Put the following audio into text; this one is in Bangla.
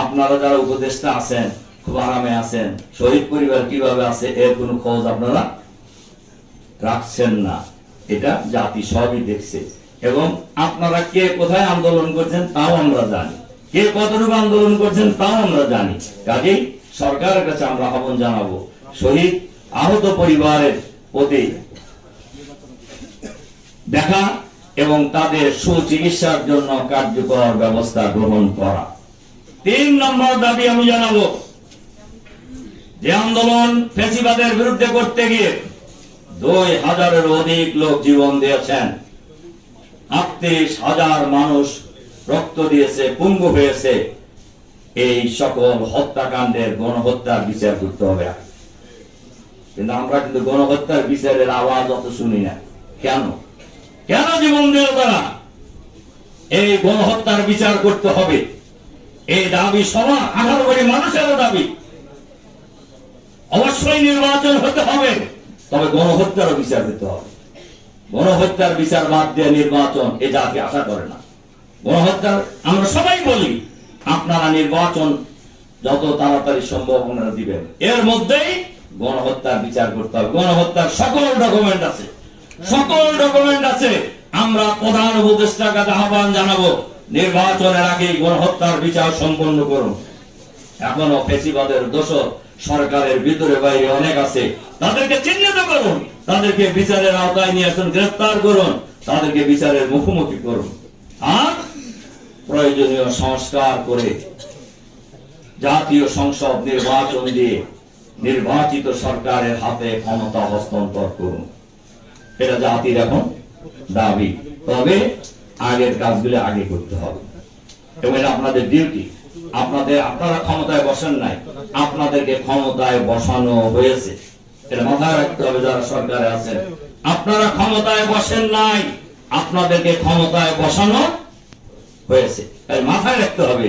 আপনারা যারা উপদেষ্টা আছেন খুব আরামে আছেন, শহীদ পরিবার কিভাবে আছে এর কোনো খোঁজ আপনারা রাখছেন না। এটা জাতি সবই দেখছে, এবং আপনারা কে কোথায় আন্দোলন করছেন তাও আমরা জানি, কে কতটুকু আন্দোলন করছেন তাও আমরা জানি। কাজেই সরকারের কাছে আমরা আহ্বান জানাবো, শহীদ আহত পরিবারের প্রতি দেখা এবং তাদের সুচিকিৎসার জন্য কার্যকর ব্যবস্থা গ্রহণ করা। 3 নম্বর দাবি আমি জানাবো, যে আন্দোলন ফ্যাসিবাদের বিরুদ্ধে করতে গিয়ে 2000-এর অধিক লোক জীবন দিয়েছেন, 38,000 মানুষ রক্ত দিয়েছে, পঙ্গু হয়েছে। এই সকল হত্যাকাণ্ডের গণহত্যার বিচার করতে হবে। কিন্তু আমরা কিন্তু গণহত্যার বিচারের আওয়াজ অত শুনি না। কেন কেন জীবন দিল তারা? এই গণহত্যার বিচার করতে হবে, এই দাবি সবার 18 কোটি মানুষেরও দাবি। অবশ্যই নির্বাচন হতে হবে, তবে গণহত্যারও বিচার দিতে হবে। গণহত্যার বিচার বাদ দিয়ে নির্বাচন এ জাতি আশা করে না। গণহত্যার আমরা সবাই বলি, আপনারা নির্বাচন যত তাড়াতাড়ি সম্ভব আপনারা দিবেন, এর মধ্যেই গণহত্যার বিচার করতে হবে। গণহত্যার সকল ডকুমেন্ট আছে, সকল ডকুমেন্ট আছে। আমরা প্রধান উপদেষ্টার কাছে আহ্বান জানাবো, নির্বাচনের আগে গণহত্যার বিচার সম্পন্ন করুন। এখনো ফ্যাসিবাদের দোষর সরকারের ভিতরে বাইরে অনেক আছে, তাদেরকে চিহ্নিত করুন, তাদেরকে বিচারের আওতায় নিয়ে আসুন, গ্রেফতার করুন, তাদেরকে বিচারের মুখোমুখি করুন। আর প্রয়োজনীয় সংস্কার করে জাতীয় সংসদ নির্বাচন দিয়ে নির্বাচিত সরকারের হাতে ক্ষমতা হস্তান্তর করুন। এটা জাতির এখন দাবি। তবে আগের কাজগুলো আগে করতে হবে, এবং এটা আপনাদের ডিউটি। আপনারা ক্ষমতায় বসেন নাই, আপনাদেরকে ক্ষমতায় বসানো হয়েছে। এটা মাথায় রাখতে হবে যারা সরকারে আছেন। আপনারা ক্ষমতায় বসেন নাই, আপনাদেরকে ক্ষমতায় বসানো হয়েছে, তাই মাথায় রাখতে হবে।